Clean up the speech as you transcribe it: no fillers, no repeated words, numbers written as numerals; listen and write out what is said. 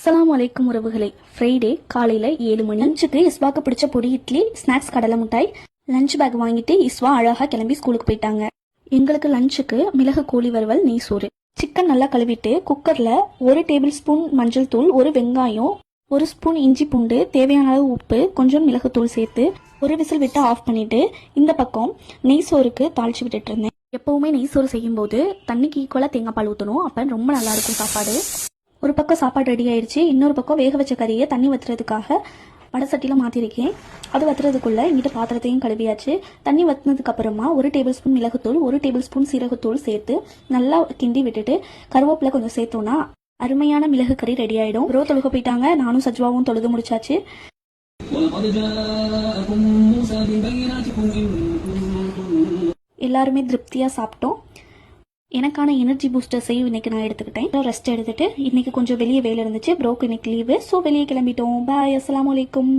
அஸ்ஸலாமு அலைக்கும் உறவுகளே. ஃப்ரைடே காலையில் 7 மணி. லஞ்சுக்கு இஸ்வாக்கு பிடிச்ச பொடி இட்லி, ஸ்நாக்ஸ் கடலை மிட்டாய், லஞ்ச் பேக் வாங்கிட்டு இஸ்வா அழகாக கிளம்பி ஸ்கூலுக்கு போயிட்டாங்க. எங்களுக்கு லஞ்சுக்கு மிளகு கோழி வறுவல், நெய் சோறு. சிக்கன் நல்லா கழுவிட்டு குக்கரில் 1 டேபிள் ஸ்பூன் மஞ்சள் தூள், 1 வெங்காயம், 1 ஸ்பூன் இஞ்சி பூண்டு, தேவையான அளவு உப்பு, கொஞ்சம் மிளகுத்தூள் சேர்த்து 1 விசில் விட்டு ஆஃப் பண்ணிட்டு இந்த பக்கம் நெய் சோறுக்கு தாளிச்சு விட்டுட்டு இருந்தேன். எப்பவுமே நெய் சோறு செய்யும் போது தண்ணிக்கு ஈக்குவலாக தேங்காய் பால் ஊற்றணும். அப்போ ரொம்ப நல்லா இருக்கும் சாப்பாடு. ஒரு பக்கம் சாப்பாடு ரெடி ஆயிடுச்சு. இன்னொரு பக்கம் வேக வச்ச கறியை தண்ணி வத்துறதுக்காக வடை சட்டியில் மாற்றிருக்கேன். அது வத்துறதுக்குள்ளே இங்கிட்ட பாத்திரத்தையும் கழுவியாச்சு. தண்ணி வத்தினதுக்கு அப்புறமா 1 டேபிள் ஸ்பூன் மிளகுத்தூள், 1 டேபிள் ஸ்பூன் சீரகத்தூள் சேர்த்து நல்லா கிண்டி விட்டுட்டு கருவேப்பிலை கொஞ்சம் சேர்த்தோன்னா அருமையான மிளகு கறி ரெடி ஆகிடும். ப்ரோ தொழுக போயிட்டாங்க. நானும் சஜ்வாவும் தொழுது முடிச்சாச்சு. எல்லாருமே திருப்தியாக சாப்பிட்டோம். எனக்கான எனர்ஜி பூஸ்டர்ஸையும் இன்னைக்கு நான் எடுத்துக்கிட்டேன். ரெஸ்ட் எடுத்துட்டு இன்னைக்கு கொஞ்சம் வெளியே வேலை இருந்துச்சு. ப்ரோக்கு இன்னைக்கு லீவு. ஸோ வெளியே கிளம்பிட்டோம். பாய். அஸ்ஸலாமு அலைக்கும்.